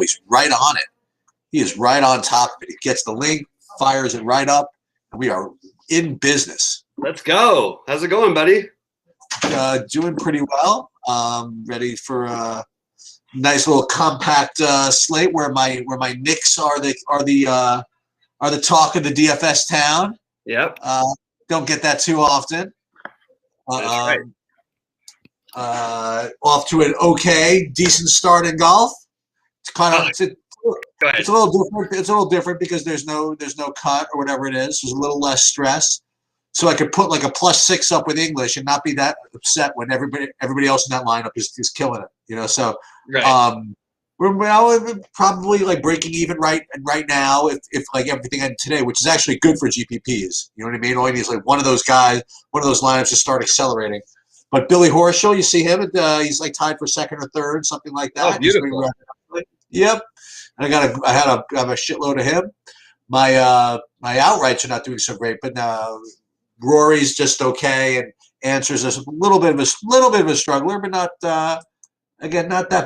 He's right on it. He is right on top of it. He gets the link, fires it right up, and we are in business. Let's go. How's it going, buddy? Doing pretty well. Ready for a nice little compact slate where my Knicks are the talk of the DFS town. Yep. Don't get that too often. That's right. Off to an decent start in golf. It's kind of it's a little different. It's a little different because there's no cut or whatever it is. There's a little less stress. So I could put like a +6 up with English and not be that upset when everybody else in that lineup is killing it. So right. we're probably like breaking even right now if like everything ended today, which is actually good for GPPs. You know what I mean? All you need is like one of those lineups to start accelerating. But Billy Horschel, you see him? He's like tied for second or third, something like that. Oh, beautiful. Yep. And I have a shitload of him. My outrights are not doing so great, but Rory's just okay, and Answers is a little bit of a struggler, but not that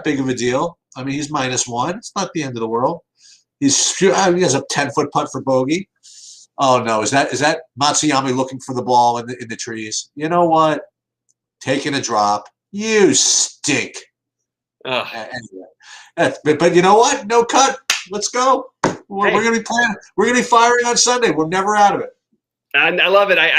big of a deal. I mean, he's -1. It's not the end of the world. He has a 10-foot putt for bogey. Oh no, is that Matsuyama looking for the ball in the trees? You know what? Taking a drop. You stink. Anyway, but you know what? No cut. Let's go. We're going to be playing. We're going to be firing on Sunday. We're never out of it. And I love it. I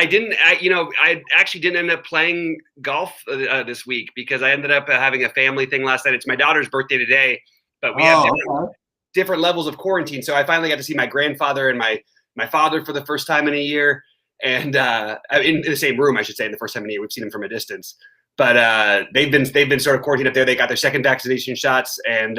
actually didn't end up playing golf this week because I ended up having a family thing last night. It's my daughter's birthday today, but we have different levels of quarantine. So I finally got to see my grandfather and my father for the first time in a year, and in the same room, I should say, in the first time in a year. We've seen them from a distance, but they've been sort of quarantined up there. They got their second vaccination shots, and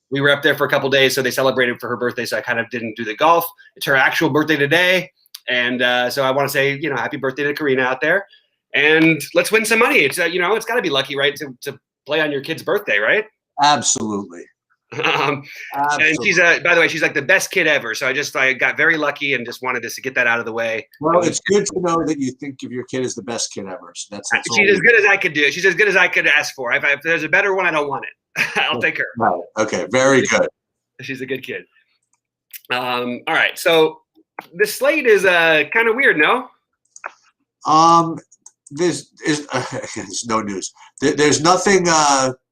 we were up there for a couple days. So they celebrated for her birthday. So I kind of didn't do the golf. It's her actual birthday today. And so I want to say, happy birthday to Karina out there, and let's win some money. It's it's got to be lucky, right, to play on your kid's birthday, right? Absolutely. And she's by the way, she's like the best kid ever. So I got very lucky and just wanted to get that out of the way. Well, it's good to know that you think of your kid as the best kid ever. So that's she's as good as I could do. She's as good as I could ask for. If there's a better one, I don't want it. I'll take her. Right. Okay. Very good. She's a good kid. All right. So. The slate is kind of weird, no? There's no news. There's nothing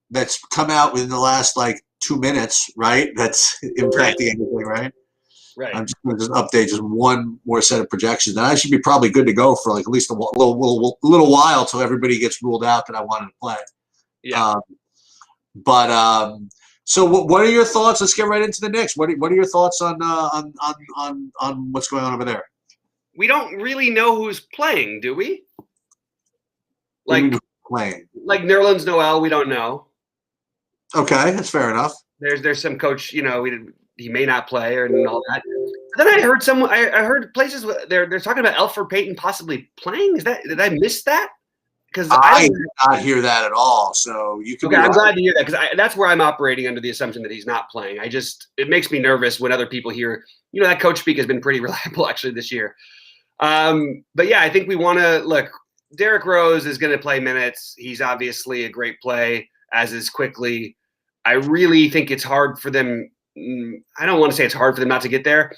that's come out within the last 2 minutes, right? That's impacting anything, right? Right. I'm just going to update just one more set of projections, and I should be probably good to go for at least a little while till everybody gets ruled out that I wanted to play. Yeah. So what are your thoughts? Let's get right into the Knicks. What are your thoughts on what's going on over there? We don't really know who's playing, do we? Playing. Like Nerlens Noel, we don't know. Okay, that's fair enough. There's some coach, he may not play and all that. But then I heard I heard places they're talking about Elfrid Payton possibly playing. Did I miss that? Because I did not hear that at all. So you can. Okay, I'm glad to hear that because that's where I'm operating under the assumption that he's not playing. It makes me nervous when other people hear, that coach speak has been pretty reliable actually this year. But yeah, I think we want to look. Derrick Rose is going to play minutes. He's obviously a great play, as is Quickly. I really think it's hard for them. I don't want to say it's hard for them not to get there.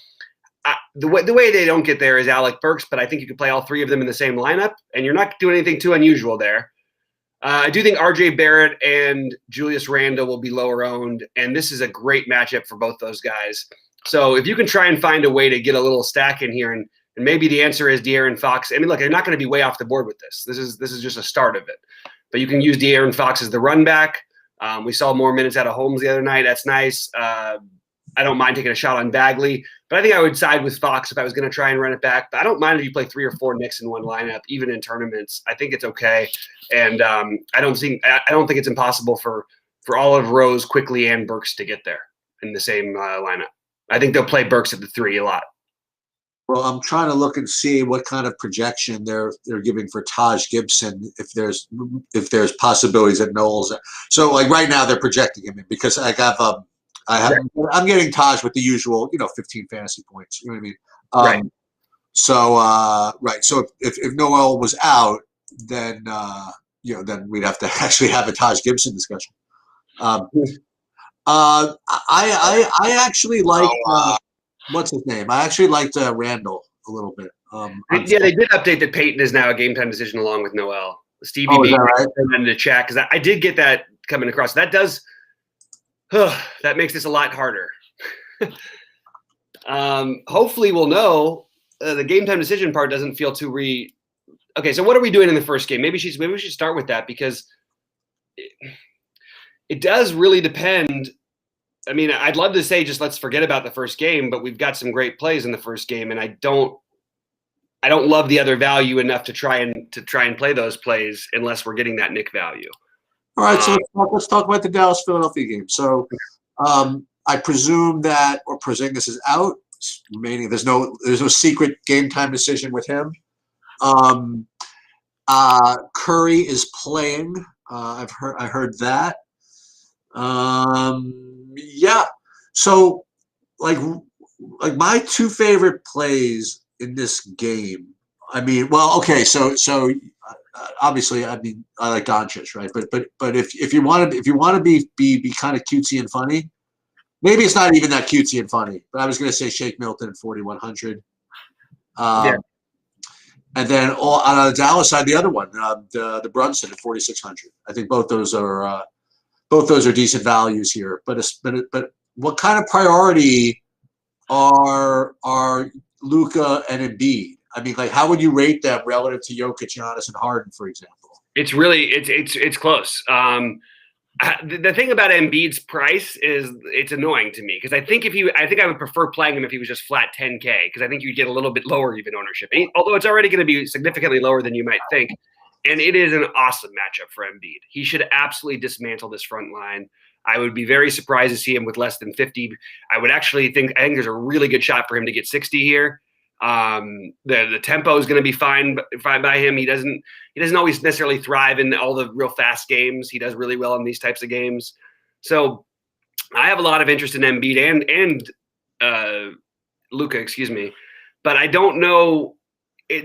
The way they don't get there is Alec Burks, but I think you could play all three of them in the same lineup, and you're not doing anything too unusual there. I do think R.J. Barrett and Julius Randle will be lower owned, and this is a great matchup for both those guys. So if you can try and find a way to get a little stack in here, and maybe the answer is De'Aaron Fox. I mean, look, they're not going to be way off the board with this. This is just a start of it. But you can use De'Aaron Fox as the run back. We saw more minutes out of Holmes the other night. That's nice. I don't mind taking a shot on Bagley, but I think I would side with Fox if I was going to try and run it back. But I don't mind if you play 3 or 4 Knicks in one lineup, even in tournaments. I think it's okay, and I don't think it's impossible for all of Rose, Quickly, and Burks to get there in the same lineup. I think they'll play Burks at the 3 a lot. Well, I'm trying to look and see what kind of projection they're giving for Taj Gibson if there's possibilities at Knowles. So right now they're projecting him in because I'm getting Taj with the usual 15 fantasy points. You know what I mean? Right. So So if Noel was out, then then we'd have to actually have a Taj Gibson discussion. I actually like what's his name? I actually liked Randall a little bit. Yeah, they did update that Peyton is now a game time decision along with Noel. Stevie Oh, is B that right? in the chat because I did get that coming across. That does that makes this a lot harder. Hopefully, we'll know the game time decision part doesn't feel too Okay, so what are we doing in the first game? Maybe we should start with that because it does really depend. I mean, I'd love to say just let's forget about the first game, but we've got some great plays in the first game, and I don't love the other value enough to try and play those plays unless we're getting that Nick value. All right, so let's talk about the Dallas Philadelphia game. So I presume that or Porzingis is out, meaning there's no secret game time decision with him. Curry is playing. I heard that. Yeah. So like my two favorite plays in this game. I mean, well, okay. So obviously, I mean, I like Doncic, right? But if you want to be kind of cutesy and funny, maybe it's not even that cutesy and funny. But I was going to say Shake Milton at 4,100. Yeah. And then on the Dallas side, the other one, the Brunson at 4,600. I think both those are decent values here. But what kind of priority are Luka and Embiid? I mean, like, how would you rate them relative to Jokic, Giannis, and Harden, for example? It's really it's close. The thing about Embiid's price is it's annoying to me because I think I would prefer playing him if he was just flat 10K because I think you'd get a little bit lower even ownership. Although it's already going to be significantly lower than you might think, and it is an awesome matchup for Embiid. He should absolutely dismantle this front line. I would be very surprised to see him with less than 50. I think there's a really good shot for him to get 60 here. The tempo is going to be fine by him. He doesn't always necessarily thrive in all the real fast games. He does really well in these types of games. So I have a lot of interest in Embiid and Luka, excuse me, but I don't know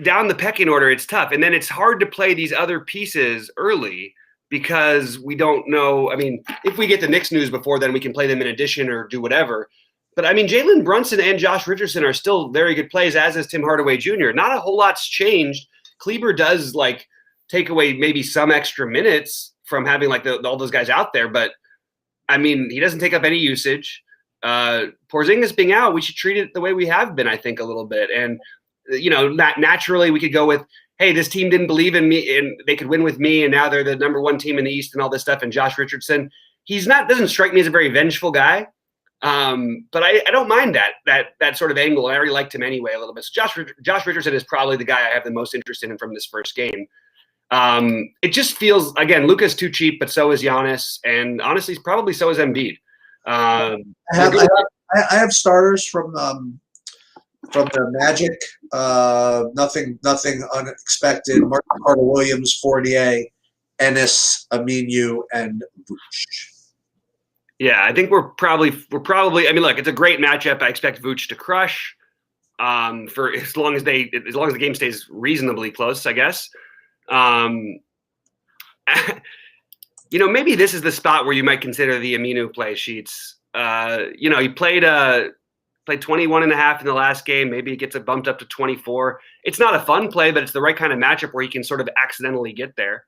down the pecking order. It's tough. And then it's hard to play these other pieces early because we don't know. I mean, if we get the Knicks news before then we can play them in addition or do whatever. But, I mean, Jalen Brunson and Josh Richardson are still very good plays, as is Tim Hardaway Jr. Not a whole lot's changed. Kleber does, like, take away maybe some extra minutes from having, like, all those guys out there. But, I mean, he doesn't take up any usage. Porzingis being out, we should treat it the way we have been, I think, a little bit. And, you know, naturally we could go with, hey, this team didn't believe in me and they could win with me, and now they're the number one team in the East and all this stuff. And Josh Richardson, doesn't strike me as a very vengeful guy. But I don't mind that sort of angle. I already liked him anyway a little bit. So Josh Richardson is probably the guy I have the most interest in from this first game. It just feels, again, Luka's too cheap, but so is Giannis, and honestly, probably so is Embiid. I have starters from the Magic. Nothing unexpected. Martin Carter Williams, Fournier, Ennis, Aminu, and Vooch. Yeah, I think we're probably. I mean, look, it's a great matchup. I expect Vooch to crush. For as long as the game stays reasonably close, I guess. You know, maybe this is the spot where you might consider the Aminu play sheets. You know, he played 21 and a half in the last game. Maybe he gets it bumped up to 24. It's not a fun play, but it's the right kind of matchup where he can sort of accidentally get there.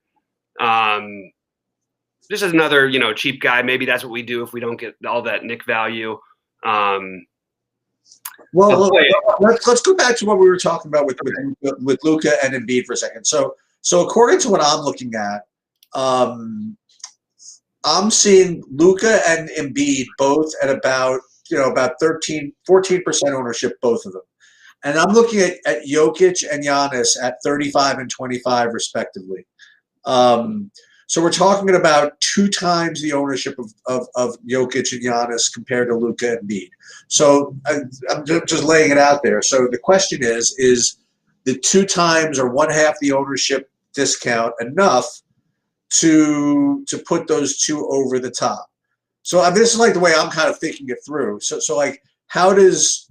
This is another, you know, cheap guy. Maybe that's what we do if we don't get all that Nick value. Well, let's go back to what we were talking about with Luka and Embiid for a second. So according to what I'm looking at, I'm seeing Luka and Embiid both at about 13, 14% ownership, both of them. And I'm looking at Jokic and Giannis at 35 and 25 respectively. So we're talking about 2 times the ownership of Jokic and Giannis compared to Luka and Embiid. So I'm just laying it out there. So the question is the 2 times or 1/2 the ownership discount enough to put those 2 over the top? So I mean, this is like the way I'm kind of thinking it through. So like, how does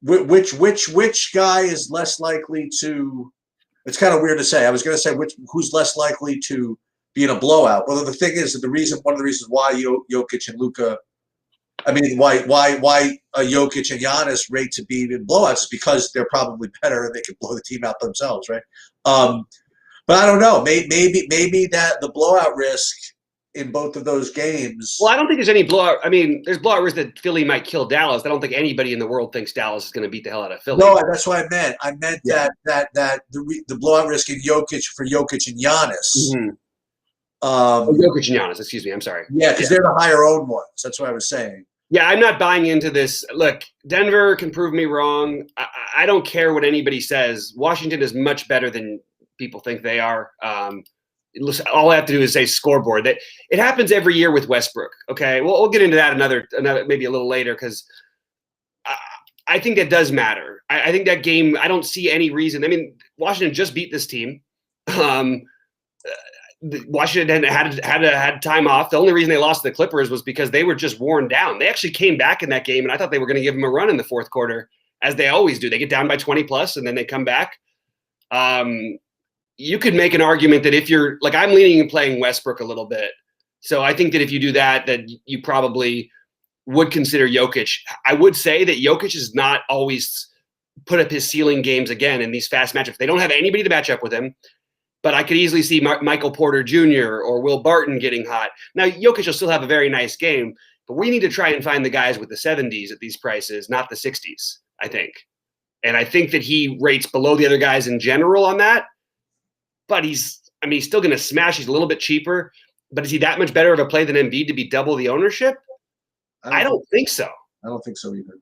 which guy is less likely to? It's kind of weird to say. I was going to say who's less likely to be in a blowout. Well, the thing is that one of the reasons why Jokic and Luka I mean, why Jokic and Giannis rate to be in blowouts is because they're probably better and they can blow the team out themselves, right? But I don't know. Maybe that the blowout risk in both of those games. Well, I don't think there's any blowout. I mean, there's blowout risk that Philly might kill Dallas. I don't think anybody in the world thinks Dallas is going to beat the hell out of Philly. No, that's what I meant. I meant that the blowout risk in Jokic and Giannis. Mm-hmm. Jokic and Giannis. Excuse me. I'm sorry. Yeah, because they're the higher owned ones. That's what I was saying. Yeah, I'm not buying into this. Look, Denver can prove me wrong. I don't care what anybody says. Washington is much better than people think they are. All I have to do is say scoreboard. That it happens every year with Westbrook. Okay, well, we'll get into that another maybe a little later because I think that does matter. I think that game. I don't see any reason. I mean, Washington just beat this team. Washington had time off. The only reason they lost to the Clippers was because they were just worn down. They actually came back in that game, and I thought they were going to give them a run in the fourth quarter, as they always do. They get down by 20 plus, and then they come back. You could make an argument that if you're like, I'm leaning and playing Westbrook a little bit. So I think that if you do that you probably would consider Jokic. I would say that Jokic has not always put up his ceiling games again in these fast matchups. They don't have anybody to match up with him, but I could easily see Michael Porter Jr. or Will Barton getting hot. Now, Jokic will still have a very nice game, but we need to try and find the guys with the 70s at these prices, not the 60s, I think. And I think that he rates below the other guys in general on that. But he's still going to smash. He's a little bit cheaper. But is he that much better of a play than Embiid to be double the ownership? I don't think so. I don't think so either.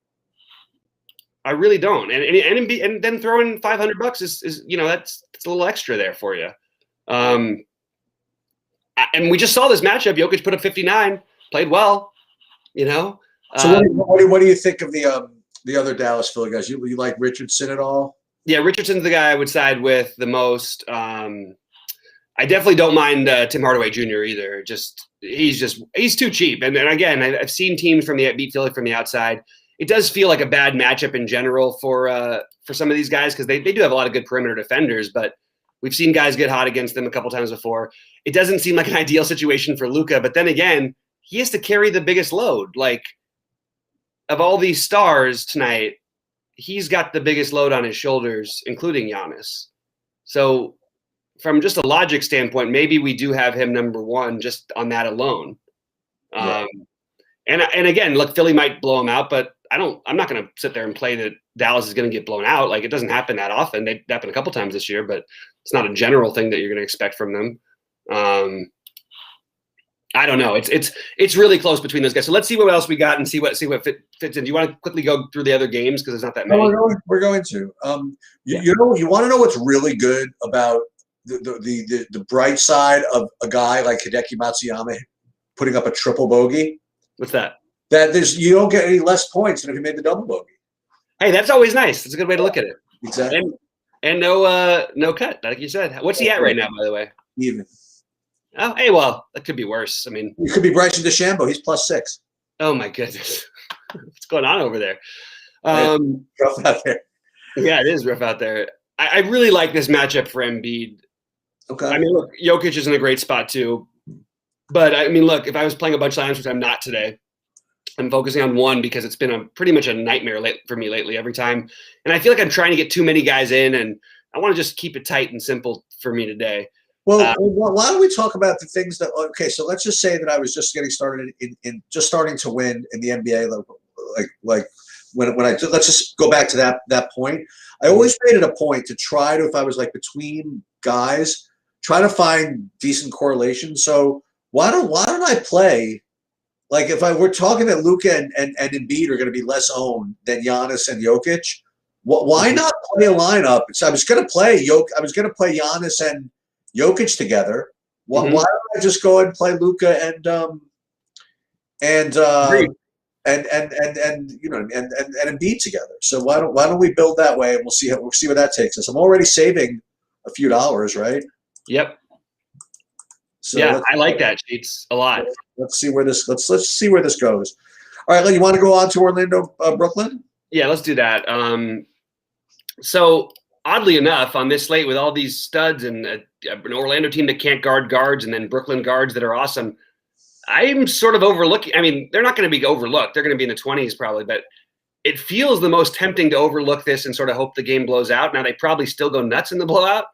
I really don't. And then throw in $500 is that's a little extra there for you. And we just saw this matchup. Jokic put up 59, played well. So what do you think of the other Dallas Philly guys? You like Richardson at all? Yeah, Richardson's the guy I would side with the most. I definitely don't mind Tim Hardaway Jr. either. He's too cheap. And again, I've seen teams beat Philly from the outside. It does feel like a bad matchup in general for some of these guys because they do have a lot of good perimeter defenders, but we've seen guys get hot against them a couple times before. It doesn't seem like an ideal situation for Luka, but then again, he has to carry the biggest load. Like, of all these stars tonight, he's got the biggest load on his shoulders, including Giannis. So from just a logic standpoint, maybe we do have him number one just on that alone. Yeah. And again, look, Philly might blow him out, but I'm not going to sit there and play that Dallas is going to get blown out. Like, it doesn't happen that often. They happened a couple times this year, but it's not a general thing that you're going to expect from them. I don't know. It's really close between those guys. So let's see what else we got and see what fits in. Do you want to quickly go through the other games because there's not that many? No, we're going to. You want to know what's really good about the bright side of a guy like Hideki Matsuyama putting up a triple bogey? What's that? That you don't get any less points than if you made the double bogey. Hey, that's always nice. That's a good way to look at it. Exactly. And no cut, like you said. What's he at right now, by the way? Even. Oh, hey, well, that could be worse. I mean, it could be Bryson DeChambeau. He's +6. Oh my goodness, what's going on over there? Rough out there. Yeah, it is rough out there. I really like this matchup for Embiid. Okay. I mean, look, Jokic is in a great spot too. But I mean, look, if I was playing a bunch of times, which I'm not today, I'm focusing on one because it's been pretty much a nightmare for me lately every time. And I feel like I'm trying to get too many guys in, and I want to just keep it tight and simple for me today. Well, why don't we talk about the things that? Okay, so let's just say that I was just getting started in just starting to win in the NBA. Like when let's just go back to that point. I always made it a point to try to, if I was like between guys, try to find decent correlation. So why don't I play? Like if we're talking that Luka and Embiid are going to be less owned than Giannis and Jokic, why not play a lineup? So I was going to play Giannis and Jokic together. Why don't I just go ahead and play Luka and Embiid together? So why don't we build that way, and we'll see where that takes us. I'm already saving a few dollars, right? Yep. So yeah, I like that, Cheats, a lot. Let's see where this goes. All right, you want to go on to Orlando, Brooklyn? Yeah, let's do that. So oddly enough, on this slate with all these studs and an Orlando team that can't guard guards, and then Brooklyn guards that are awesome, I'm sort of overlooking. I mean, they're not going to be overlooked. They're going to be in the 20s probably, but it feels the most tempting to overlook this and sort of hope the game blows out. Now they probably still go nuts in the blowout,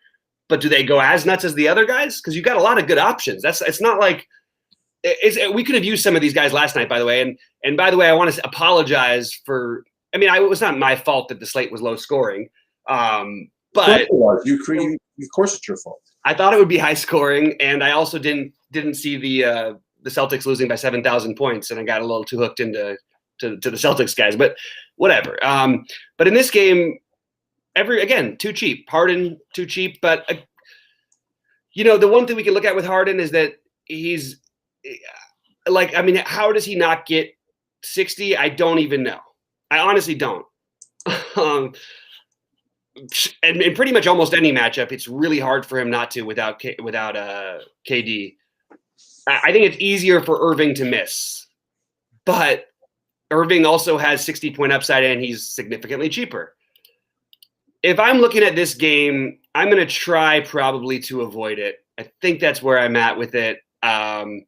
but do they go as nuts as the other guys? Because you've got a lot of good options. It's not like we could have used some of these guys last night, by the way. And by the way, I want to apologize for. I mean, it was not my fault that the slate was low scoring, but you create. Of course, it's your fault. I thought it would be high scoring, and I also didn't see the Celtics losing by 7,000 points, and I got a little too hooked into the Celtics guys. But whatever. But in this game, too cheap. Harden too cheap. But the one thing we can look at with Harden is that he's like, I mean, how does he not get 60? I don't even know. I honestly don't. And in pretty much almost any matchup, it's really hard for him not to without KD. I think it's easier for Irving to miss, but Irving also has 60-point upside and he's significantly cheaper. If I'm looking at this game, I'm going to try probably to avoid it. I think that's where I'm at with it. I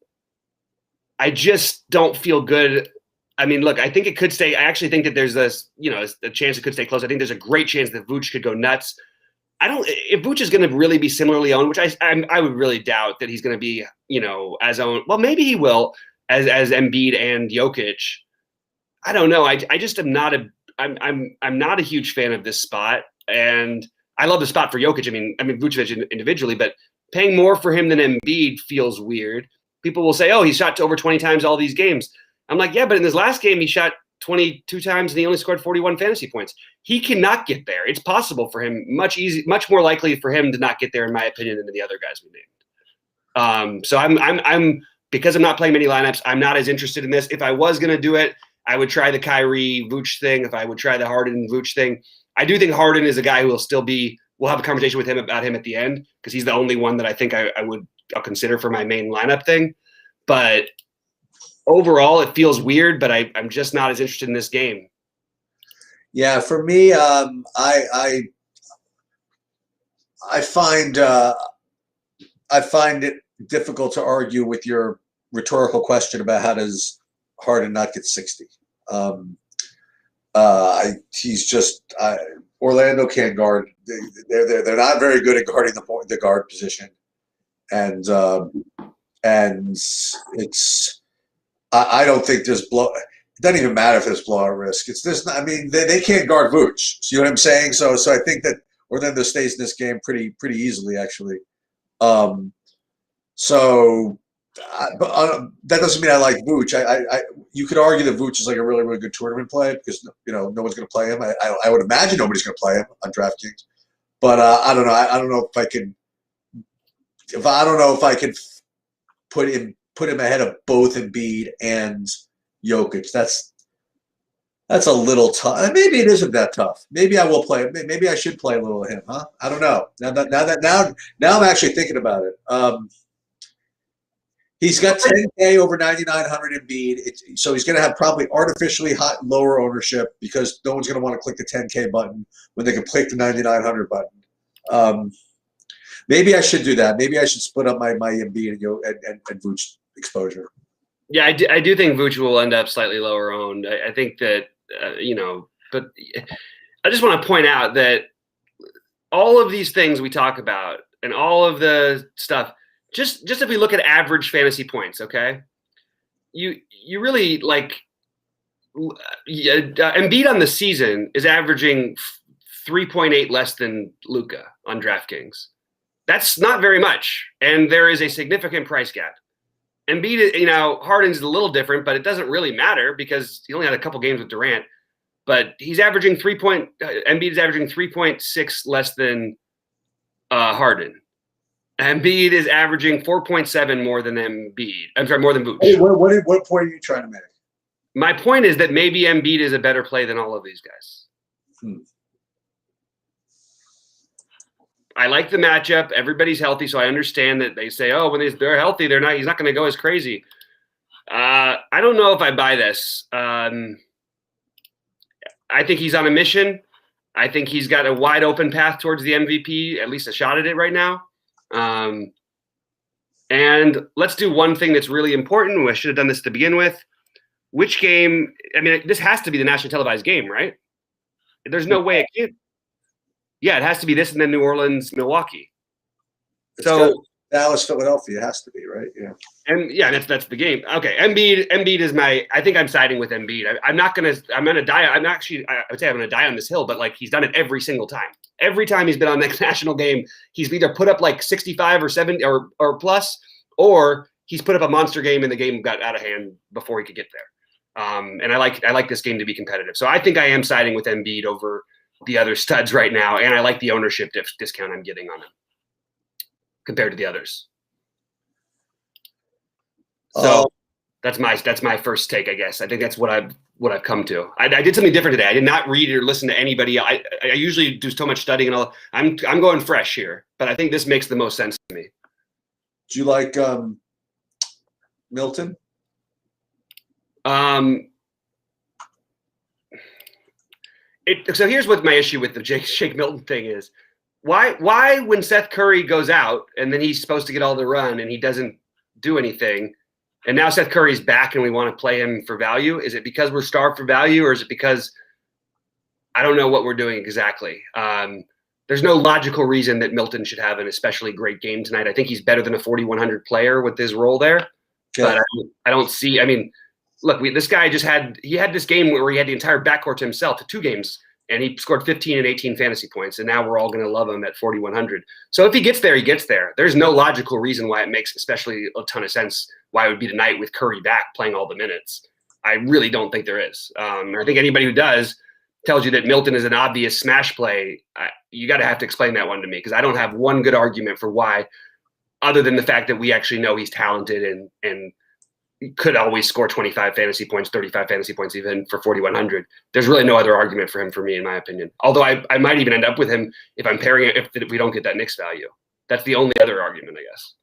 just don't feel good. I mean, look, I think it could stay. I actually think that there's a chance it could stay close. I think there's a great chance that Vooch could go nuts. If Vooch is going to really be similarly owned, which I would really doubt that he's going to be, as owned. Well, maybe he will as Embiid and Jokic. I don't know. I just am not I'm not a huge fan of this spot, and I love the spot for Jokic. I mean Vucevic individually, but paying more for him than Embiid feels weird. People will say, "Oh, he shot over 20 times all these games." I'm like, yeah, but in this last game, he shot 22 times and he only scored 41 fantasy points. He cannot get there. It's possible for him, much more likely for him to not get there, in my opinion, than the other guys we named. So I'm because I'm not playing many lineups, I'm not as interested in this. If I was going to do it, I would try the Kyrie Vooch thing. If I would try the Harden Vooch thing, I do think Harden is a guy who we'll have a conversation with him about him at the end, because he's the only one that I think I'll consider for my main lineup thing. But overall, it feels weird, but I'm just not as interested in this game. Yeah, for me, I find it difficult to argue with your rhetorical question about how does Harden not get 60. He's just Orlando can't guard. They're not very good at guarding the guard position, and it's. I don't think there's blow. It doesn't even matter if there's blowout risk. It's this. I mean, they can't guard Vooch. So you know what I'm saying? So I think that Orlando stays in this game pretty easily, actually. But that doesn't mean I like Vooch. You could argue that Vooch is like a really, really good tournament play because no one's going to play him. I would imagine nobody's going to play him on DraftKings. But I don't know. I don't know if I can. I don't know if I could put him ahead of both Embiid and Jokic. That's a little tough. Maybe it isn't that tough. Maybe I will play. Maybe I should play a little of him, huh? I don't know. Now I'm actually thinking about it. He's got 10K over 9,900 Embiid. So he's going to have probably artificially lower ownership because no one's going to want to click the 10K button when they can click the 9,900 button. Maybe I should do that. Maybe I should split up my Embiid and Vooch exposure. Yeah, I do think Vooch will end up slightly lower owned. I think that, but I just want to point out that all of these things we talk about and all of the stuff, just if we look at average fantasy points, okay, you really like Embiid on the season is averaging 3.8 less than Luka on DraftKings. That's not very much, and there is a significant price gap. Embiid, Harden's a little different, but it doesn't really matter because he only had a couple games with Durant. But he's averaging Embiid is averaging 3.6 less than Harden. Embiid is averaging 4.7 more than Embiid. I'm sorry, more than Vooch. Hey, what point are you trying to make? My point is that maybe Embiid is a better play than all of these guys. I like the matchup. Everybody's healthy, so I understand that they say, "Oh, when they're healthy, he's not going to go as crazy." I don't know if I buy this. I think he's on a mission. I think he's got a wide open path towards the MVP, at least a shot at it right now. And And let's do one thing that's really important. I should have done this to begin with. Which game? I mean, this has to be the nationally televised game, right? There's no way it can't. Yeah, it has to be this and then New Orleans, Milwaukee. So Dallas, Philadelphia has to be, right? Yeah. And yeah, that's the game. Okay, Embiid is my. I think I'm siding with Embiid. I'm gonna die. I would say I'm gonna die on this hill, but like he's done it every single time. Every time he's been on the national game, he's either put up like 65 or 70 or plus, or he's put up a monster game and the game got out of hand before he could get there. And I like this game to be competitive. So I think I am siding with Embiid over the other studs right now, and I like the ownership discount I'm getting on him compared to the others. So that's my first take, I guess. I think that's what I've come to. I did something different today. I did not read or listen to anybody. I usually do so much studying and all. I'm going fresh here, but I think this makes the most sense to me. Do you like Milton? So here's what my issue with the Shake Milton thing is. Why when Seth Curry goes out and then he's supposed to get all the run and he doesn't do anything, and now Seth Curry's back and we want to play him for value? Is it because we're starved for value, or is it because I don't know what we're doing exactly? There's no logical reason that Milton should have an especially great game tonight. I think he's better than a 4,100 player with his role there. Okay. But I don't see. I mean, look, this guy had this game where he had the entire backcourt to himself, 2 games, and he scored 15 and 18 fantasy points, and now we're all going to love him at 4,100. So if he gets there, he gets there. There's no logical reason why it makes especially a ton of sense why it would be tonight with Curry back playing all the minutes. I really don't think there is. I think anybody who does tells you that Milton is an obvious smash play. You got to have to explain that one to me, because I don't have one good argument for why, other than the fact that we actually know he's talented and could always score 25 fantasy points, 35 fantasy points even for 4,100. There's really no other argument for him, for me, in my opinion. Although I might even end up with him if I'm pairing it, if we don't get that Knicks value. That's the only other argument, I guess.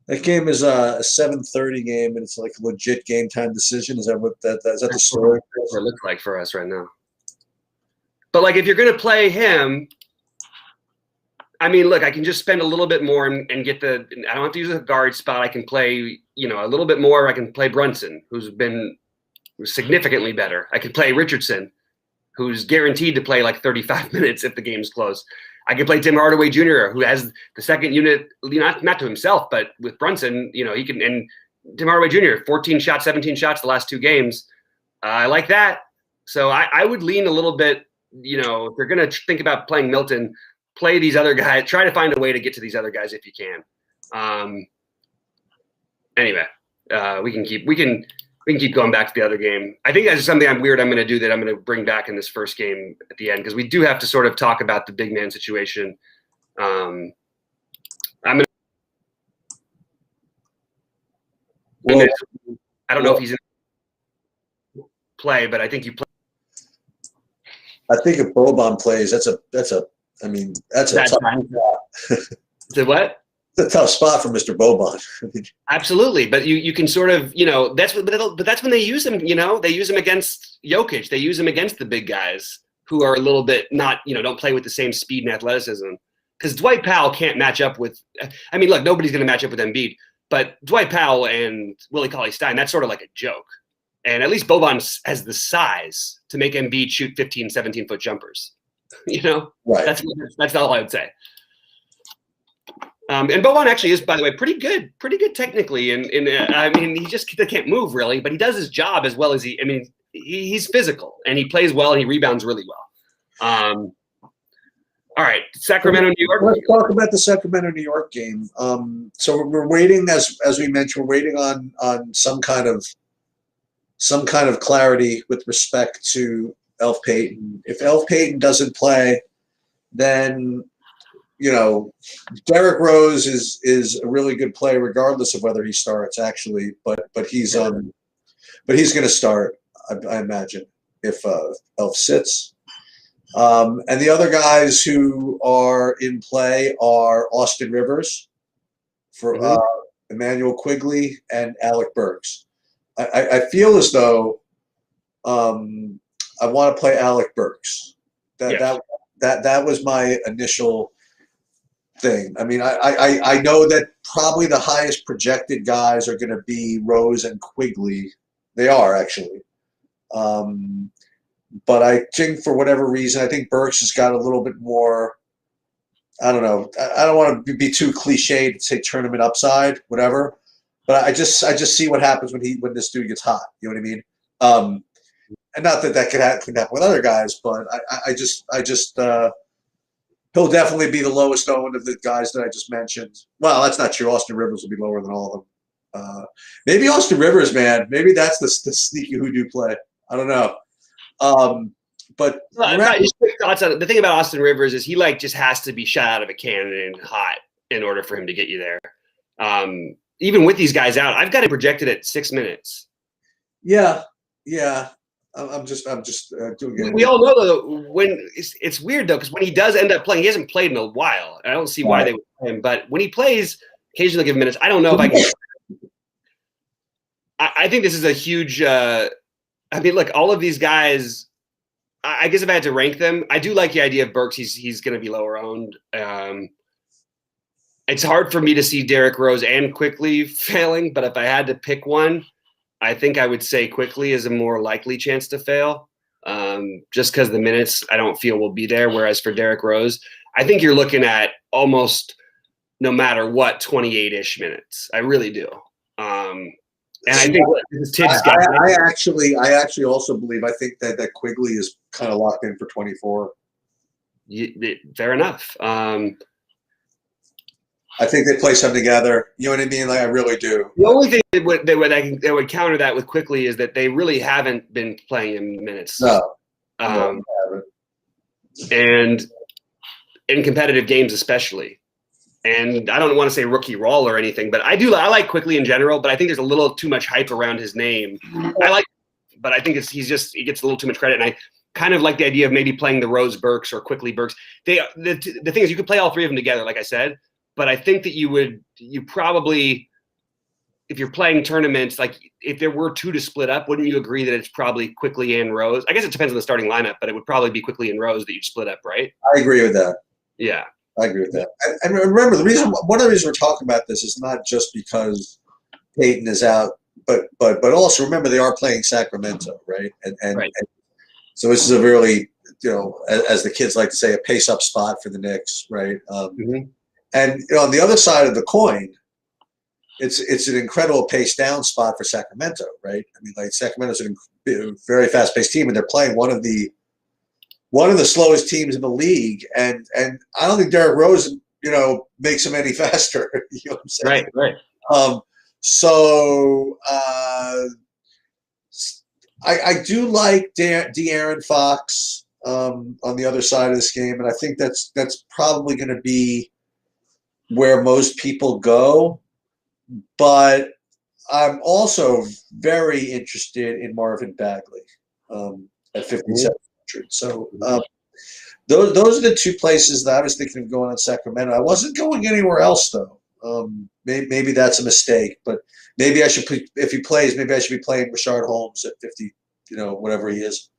That game is a 7:30 game, and it's like a legit game time decision. Is that what is that the story? That's what it looks like for us right now. But like, if you're going to play him, I mean, look, I can just spend a little bit more and get I don't have to use a guard spot. I can play, a little bit more. I can play Brunson, who's been significantly better. I could play Richardson, who's guaranteed to play like 35 minutes if the game's close. I could play Tim Hardaway Jr., who has the second unit, not to himself, but with Brunson, he can. And Tim Hardaway Jr., 14 shots, 17 shots the last 2 games. I like that. So I would lean a little bit, if you're going to think about playing Milton, play these other guys. Try to find a way to get to these other guys if you can. Anyway, we can keep going back to the other game. I think that's something I'm going to do that I'm going to bring back in this first game at the end, because we do have to sort of talk about the big man situation. I don't know if he's in play, but I think you play. I think if Boban plays, that's a tough spot. The what? It's a tough spot for Mr. Boban. Absolutely, but you can sort of, that's when they use him. They use him against Jokic. They use him against the big guys who are a little bit not, don't play with the same speed and athleticism. Because Dwight Powell can't match up with. I mean, look, nobody's going to match up with Embiid, but Dwight Powell and Willie Cauley-Stein, that's sort of like a joke. And at least Boban has the size to make Embiid shoot 15, 17-foot jumpers. Right. That's all I would say. And Boban actually is, by the way, pretty good technically. And I mean, he just can't move really, but he does his job as well as he's physical and he plays well and he rebounds really well. All right, Sacramento, New York. Let's talk about the Sacramento, New York game. So we're waiting, as we mentioned, we're waiting on some kind of clarity with respect to Elf Payton. If Elf Payton doesn't play, then Derrick Rose is a really good play regardless of whether he starts actually, but he's going to start, I imagine, if Elf sits. And the other guys who are in play are Austin Rivers for Emmanuel Quigley and Alec Burks. I feel as though I want to play Alec Burks. That was my initial thing. I mean, I know that probably the highest projected guys are going to be Rose and Quigley. They are actually. But I think for whatever reason, I think Burks has got a little bit more. I don't know. I don't want to be too cliched to say tournament upside, whatever. But I just see what happens when this dude gets hot. You know what I mean? And not that could happen with other guys, but I just he'll definitely be the lowest owned of the guys that I just mentioned. Well, that's not true. Austin Rivers will be lower than all of them. Maybe Austin Rivers, man. Maybe that's the sneaky hoodoo play. I don't know. But just quick thoughts on it. The thing about Austin Rivers is he just has to be shot out of a cannon and hot in order for him to get you there. Even with these guys out, I've got it projected at 6 minutes. Yeah. I'm just doing it. We all know though when it's weird though because when he does end up playing, he hasn't played in a while. I don't see why they would play him, but when he plays, occasionally give him minutes. I don't know if I can. I think this is a huge. I mean, look, all of these guys. I guess if I had to rank them, I do like the idea of Burks. He's going to be lower owned. It's hard for me to see Derrick Rose and Quickly failing, but if I had to pick one. I think I would say Quickly is a more likely chance to fail, just because the minutes I don't feel will be there. Whereas for Derrick Rose, I think you're looking at almost no matter what 28-ish minutes. I really do. And I think I actually also believe I think that Quigley is kind of locked in for 24. Fair enough. I think they play something together. You know what I mean? I really do. The only thing that would counter that with Quickly is that they really haven't been playing in minutes. No. And in competitive games especially. And I don't want to say rookie role or anything, but I like Quickly in general, but I think there's a little too much hype around his name. But I think he gets a little too much credit. And I kind of like the idea of maybe playing the Rose Burks or Quickly Burks. The thing is you could play all three of them together, like I said. But I think that you probably, if you're playing tournaments, if there were two to split up, wouldn't you agree that it's probably Quickly and Rose? I guess it depends on the starting lineup, but it would probably be Quickly and Rose that you'd split up, right? I agree with that. Yeah. I agree with that. And remember, one of the reasons we're talking about this is not just because Peyton is out, but also remember they are playing Sacramento, right? And so this is a really, as the kids like to say, a pace-up spot for the Knicks, right? And on the other side of the coin, it's an incredible pace down spot for Sacramento, right? I mean, Sacramento's a very fast paced team, and they're playing one of the slowest teams in the league, and I don't think Derrick Rose, makes them any faster. You know what I'm saying? Right. So I do like De'Aaron Fox on the other side of this game, and I think that's probably going to be where most people go, but I'm also very interested in Marvin Bagley at 5,700. So those are the two places that I was thinking of going on Sacramento. I wasn't going anywhere else though. Maybe that's a mistake, but maybe I should. If he plays, maybe I should be playing Rashard Holmes at 50. Whatever he is.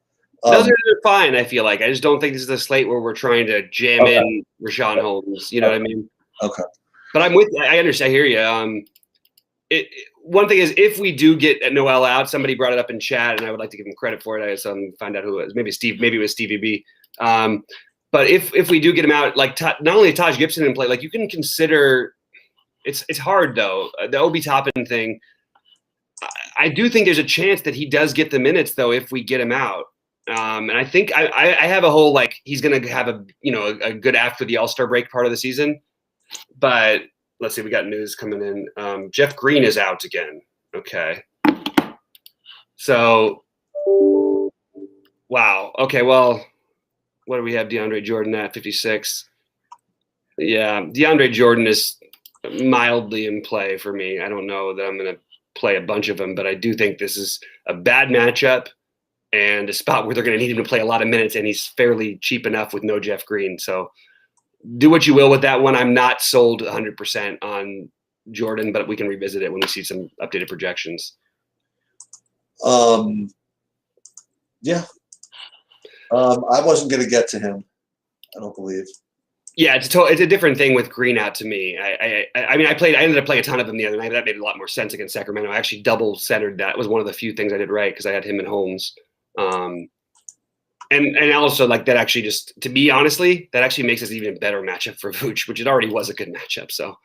Those are fine. I feel like I just don't think this is a slate where we're trying to jam in Rashard Holmes. You know what I mean? Okay. But I'm with you. I understand. I hear you. One thing is, if we do get Noel out, somebody brought it up in chat, and I would like to give him credit for it. I just find out who it was. Maybe it was Stevie B. But if we do get him out, not only Taj Gibson in play, you can consider. It's hard though. The Obi Toppin thing. I do think there's a chance that he does get the minutes though if we get him out. And I think I have a whole he's going to have a good after the All-Star break part of the season. But let's see, we got news coming in. Jeff Green is out again. Okay. So, wow. Okay, well, what do we have DeAndre Jordan at 56? Yeah, DeAndre Jordan is mildly in play for me. I don't know that I'm going to play a bunch of them, but I do think this is a bad matchup and a spot where they're going to need him to play a lot of minutes, and he's fairly cheap enough with no Jeff Green. So, do what you will with that one. I'm not sold 100% on Jordan, but we can revisit it when we see some updated projections. Yeah. I wasn't going to get to him, I don't believe. Yeah, it's a different thing with Green out to me. I mean, I ended up playing a ton of him the other night. That made a lot more sense against Sacramento. I actually double centered. That was one of the few things I did right because I had him and Holmes. And also like that actually just, to me, honestly, that actually makes us an even better matchup for Vooch, which it already was a good matchup. So,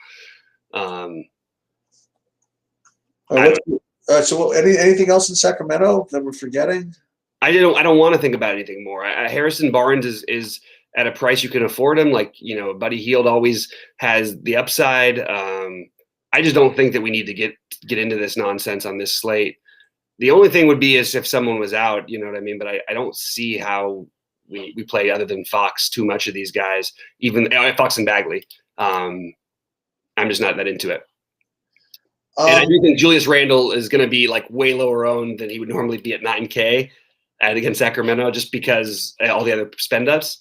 so anything else in Sacramento that we're forgetting? I don't want to think about anything more. Harrison Barnes is at a price you can afford him. Like, Buddy Hield always has the upside. I just don't think that we need to get into this nonsense on this slate. The only thing would be is if someone was out, you know what I mean? But I don't see how we play other than Fox too much of these guys, even Fox and Bagley. I'm just not that into it. And I do think Julius Randle is going to be like way lower owned than he would normally be at 9K against Sacramento, just because all the other spend ups.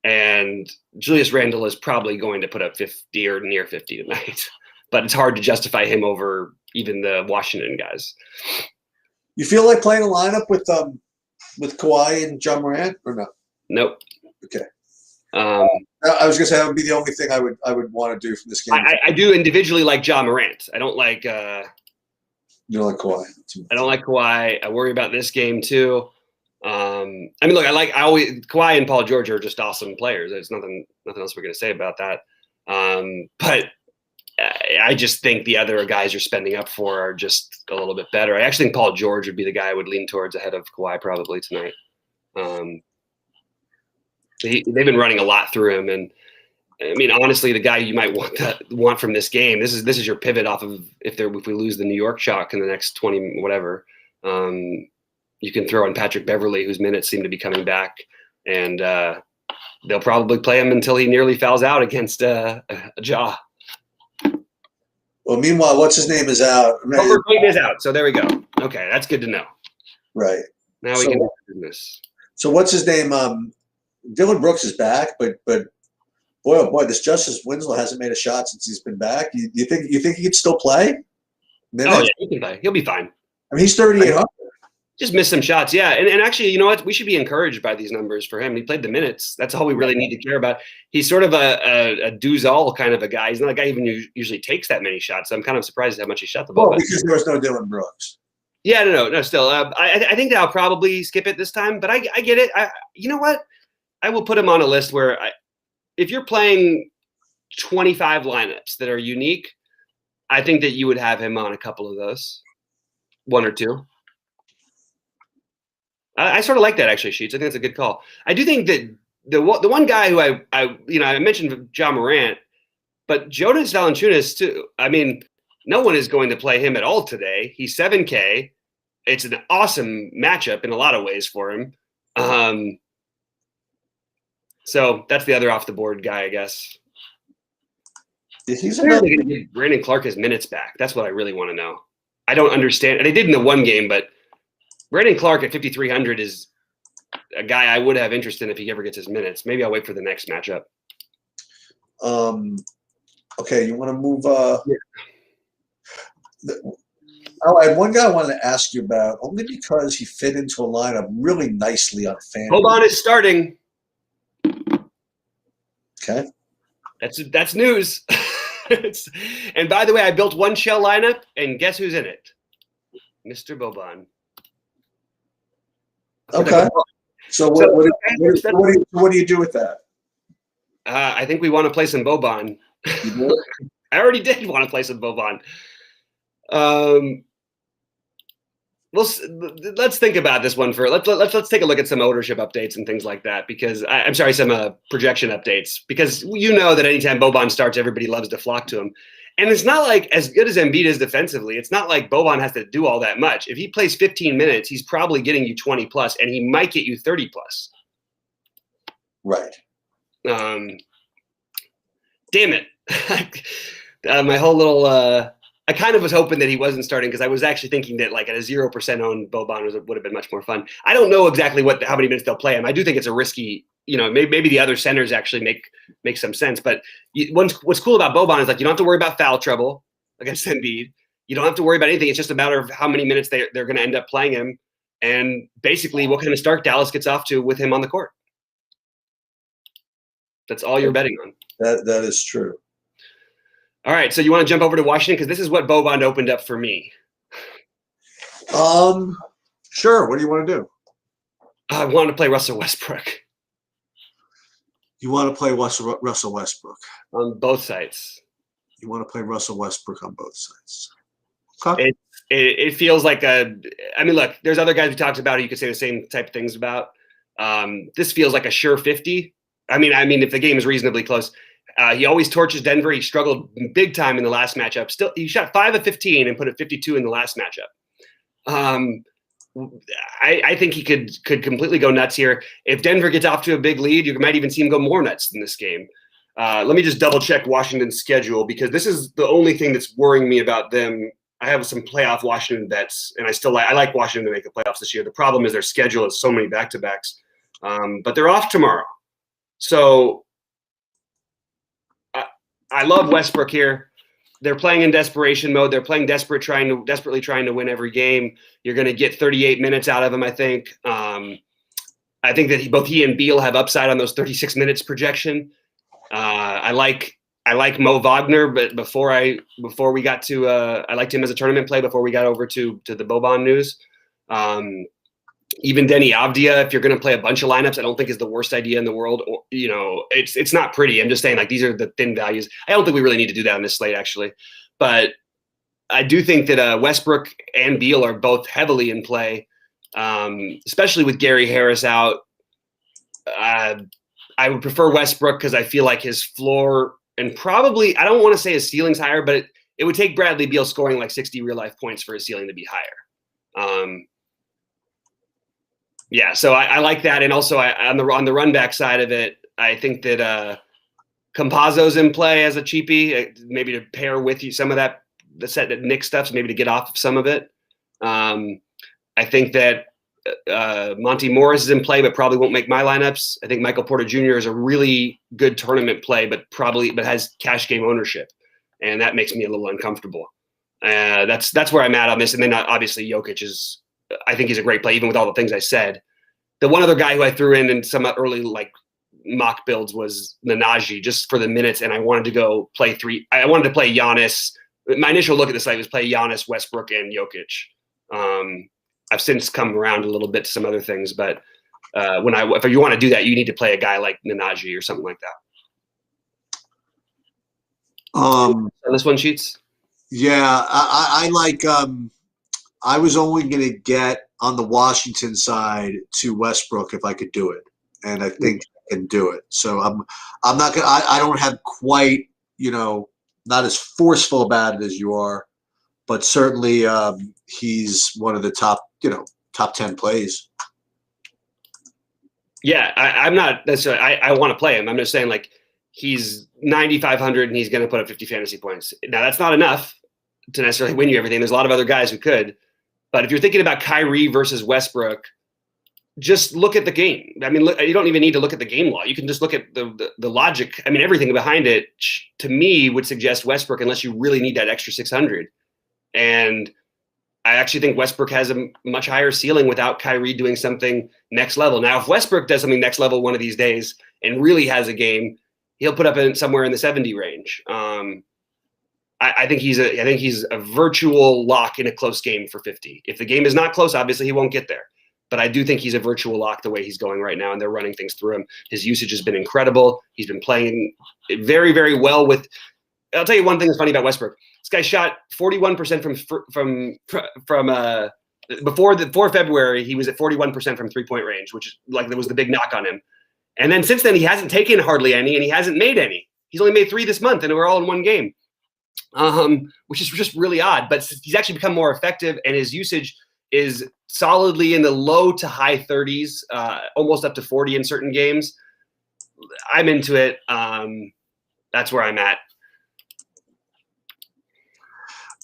And Julius Randle is probably going to put up 50 or near 50 tonight, but it's hard to justify him over even the Washington guys. You feel like playing a lineup with Kawhi and John Morant or no? Nope. Okay. I was gonna say that would be the only thing I would want to do from this game. I do individually like John Morant. I don't like. You don't like Kawhi. I don't like Kawhi. I worry about this game too. I mean, look, Kawhi and Paul George are just awesome players. There's nothing else we're gonna say about that. But I just think the other guys you're spending up for are just a little bit better. I actually think Paul George would be the guy I would lean towards ahead of Kawhi probably tonight. They've been running a lot through him, and I mean, honestly, the guy you might want from this game. This is your pivot off of if we lose the New York Shock in the next 20 whatever. You can throw in Patrick Beverley, whose minutes seem to be coming back, and they'll probably play him until he nearly fouls out against a Ja. Well, meanwhile, what's his name is out. Over Clayton is out, so there we go. Okay, that's good to know. Right. Now we can do business. So what's his name? Dylan Brooks is back, but boy, oh boy, this Justice Winslow hasn't made a shot since he's been back. You think he could still play? Oh yeah, he can play. He'll be fine. I mean, he's 3,800. Just missed some shots, yeah. And actually, you know what? We should be encouraged by these numbers for him. He played the minutes. That's all we really need to care about. He's sort of a do's-all kind of a guy. He's not a guy even who usually takes that many shots. So I'm kind of surprised at how much he shot the ball. Well, because there was no Dylan Brooks. Yeah, no. Still, I think that I'll probably skip it this time. But I get it. You know what? I will put him on a list where if you're playing 25 lineups that are unique, I think that you would have him on a couple of those, one or two. I sort of like that actually, Sheets. I think that's a good call. I do think that the one guy who I mentioned John Morant, but Jonas Valanciunas too. I mean, no one is going to play him at all today. He's 7K. It's an awesome matchup in a lot of ways for him. So that's the other off the board guy, I guess. He's going to give Brandon Clark his minutes back. That's what I really want to know. I don't understand. And they did in the one game, but Brandon Clark at 5,300 is a guy I would have interest in if he ever gets his minutes. Maybe I'll wait for the next matchup. Okay, you want to move? Yeah. I had one guy I wanted to ask you about, only because he fit into a lineup really nicely on FanDuel. Boban is starting. Okay. That's news. And by the way, I built one shell lineup, and guess who's in it? Mr. Boban. Okay. So what do you do with that? I think we want to play some Boban. I already did want to play some Boban. Let's think about this one for let's take a look at some ownership updates and things like that, because I'm sorry, some projection updates, because you know that anytime Boban starts, everybody loves to flock to him. And it's not like, as good as Embiid is defensively, it's not like Boban has to do all that much. If he plays 15 minutes, he's probably getting you 20 plus, and he might get you 30 plus. Right. Damn it. My whole little I kind of was hoping that he wasn't starting, because I was actually thinking that like at a 0% owned Boban would have been much more fun. I don't know exactly how many minutes they'll play him. I do think it's a risky, maybe the other centers actually make some sense. But what's cool about Boban is like you don't have to worry about foul trouble against Embiid. You don't have to worry about anything. It's just a matter of how many minutes they're going to end up playing him, and basically what kind of start Dallas gets off to with him on the court. That's all you're betting on. That is true. All right, so you want to jump over to Washington because this is what Boban opened up for me. Sure. What do you want to do? I want to play Russell Westbrook You want to play Russell Westbrook. on both sides. You want to play Russell Westbrook on both sides. Okay. It feels like I mean, look, there's other guys we talked about who you could say the same type of things about. This feels like a sure 50. I mean, if the game is reasonably close. He always torches Denver. He struggled big time in the last matchup. Still, he shot 5 of 15 and put a 52 in the last matchup. I think he could completely go nuts here. If Denver gets off to a big lead, you might even see him go more nuts in this game. Let me just double check Washington's schedule because this is the only thing that's worrying me about them. I have some playoff Washington bets, and I like Washington to make the playoffs this year. The problem is their schedule is so many back-to-backs, but they're off tomorrow. So I love Westbrook here. They're playing in desperation mode. They're playing desperately trying to win every game. You're going to get 38 minutes out of him, I think. I think that both he and Beal have upside on those 36 minutes projection. I like Mo Wagner, but before we got to I liked him as a tournament play before we got over to the Boban news. Even Denny Avdia, if you're going to play a bunch of lineups, I don't think is the worst idea in the world. Or, it's not pretty. I'm just saying, like, these are the thin values. I don't think we really need to do that on this slate, actually. But I do think that Westbrook and Beal are both heavily in play, especially with Gary Harris out. I would prefer Westbrook because I feel like his floor and probably, I don't want to say his ceiling's higher, but it would take Bradley Beal scoring like 60 real-life points for his ceiling to be higher. Yeah, so I like that, and also on the run back side of it, I think that Campazzo's in play as a cheapie, maybe to pair with you some of the set that Nick stuff, so maybe to get off of some of it. I think that Monty Morris is in play, but probably won't make my lineups. I think Michael Porter Jr. is a really good tournament play, but has cash game ownership, and that makes me a little uncomfortable. That's where I'm at on this, and then obviously Jokic is. I think he's a great play, even with all the things I said. The one other guy who I threw in some early mock builds was Nnaji, just for the minutes, and I wanted to go play three. I wanted to play Giannis. My initial look at the site was play Giannis, Westbrook, and Jokic. I've since come around a little bit to some other things, but if you want to do that, you need to play a guy like Nnaji or something like that. On this one, Sheets? Yeah, I like. I was only going to get on the Washington side to Westbrook if I could do it, and I think I can do it. So I'm not going. I don't have quite, not as forceful about it as you are, but certainly he's one of the top 10 plays. Yeah, I'm not necessarily. I want to play him. I'm just saying, he's 9,500 and he's going to put up 50 fantasy points. Now that's not enough to necessarily win you everything. There's a lot of other guys who could. But if you're thinking about Kyrie versus Westbrook, just look at the game. I mean, you don't even need to look at the game law. You can just look at the logic. I mean, everything behind it, to me, would suggest Westbrook unless you really need that extra 600. And I actually think Westbrook has a much higher ceiling without Kyrie doing something next level. Now, if Westbrook does something next level one of these days and really has a game, he'll put up somewhere in the 70 range. I think he's a virtual lock in a close game for 50. If the game is not close, obviously he won't get there. But I do think he's a virtual lock the way he's going right now, and they're running things through him. His usage has been incredible. He's been playing very, very well with. I'll tell you one thing that's funny about Westbrook. This guy shot 41% from before February. He was at 41% from 3-point range, which is there was the big knock on him. And then since then he hasn't taken hardly any, and he hasn't made any. He's only made 3 this month, and we're all in one game. Which is just really odd, but he's actually become more effective, and his usage is solidly in the low to high 30s, almost up to 40 in certain games. I'm into it. That's where I'm at.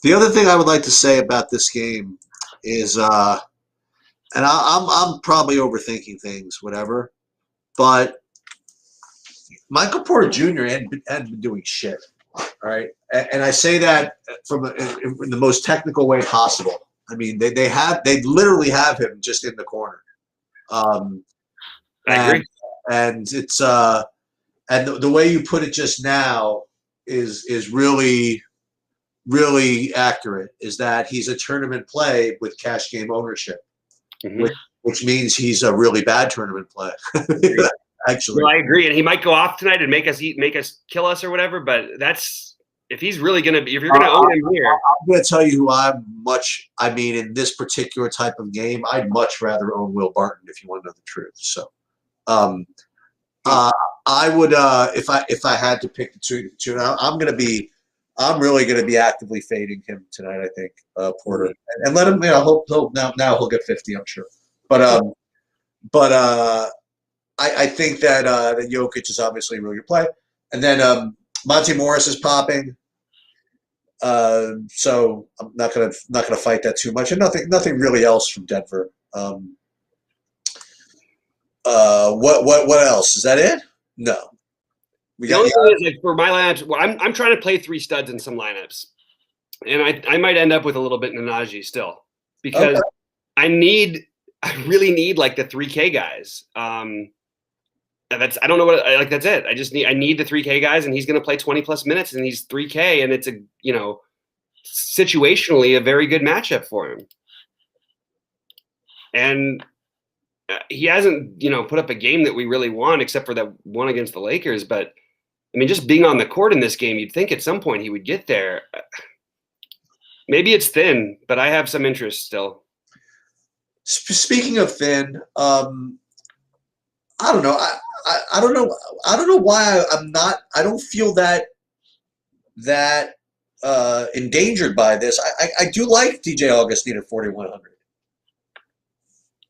The other thing I would like to say about this game is, and I'm probably overthinking things, whatever, but Michael Porter Jr. hadn't been doing shit. All right, and I say that in the most technical way possible. I mean, they literally have him just in the corner. I agree. And it's And the way you put it just now is really, really accurate. Is that he's a tournament play with cash game ownership, which means he's a really bad tournament play. Actually, well, I agree, and he might go off tonight and make us kill us or whatever. But that's if he's really going to be. If you're going to own him here, I'm going to tell you who I mean, in this particular type of game, I'd much rather own Will Barton if you want to know the truth. So, I would if I had to pick the two. I'm really going to be actively fading him tonight. I think Porter and let him. Now he'll get 50. I'm sure, but I think that Jokic is obviously a really good play, and then Monte Morris is popping. So I'm not gonna fight that too much, and nothing really else from Denver. What else? Is that it? No. The only thing is, like, for my lineups, well, I'm trying to play 3 studs in some lineups, and I might end up with a little bit of Nnaji still because I really need like the 3K guys. I don't know what like that's it. I need the 3K guys, and he's going to play 20 plus minutes, and he's 3K, and it's situationally a very good matchup for him. And he hasn't put up a game that we really want, except for that one against the Lakers. But I mean, just being on the court in this game, you'd think at some point he would get there. Maybe it's thin, but I have some interest still. Speaking of thin, I don't know. I don't know. I don't know why I'm not. I don't feel that endangered by this. I do like DJ Augustine at 4,100.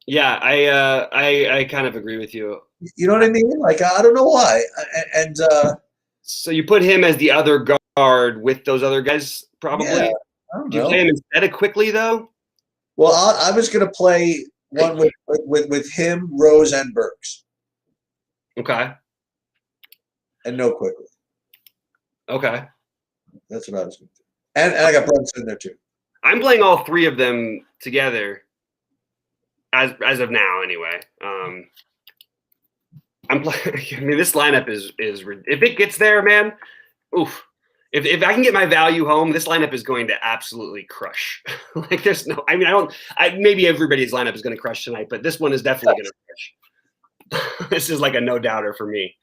Yeah, I kind of agree with you. You know what I mean? Like, I don't know why. And so you put him as the other guard with those other guys, probably. Yeah, I don't Do you know. play him instead of Quickly though? Well, I was going to play one with him, Rose, and Burks, Okay. and no Quickly. Okay. That's what I was going to do. And I got Brunson in there too. I'm playing all 3 of them together as of now, anyway. I'm playing. I mean, this lineup is if it gets there, man. Oof. If I can get my value home, this lineup is going to absolutely crush. Like, there's no. I mean, maybe everybody's lineup is going to crush tonight, but this one is definitely going to crush. This is like a no doubter for me.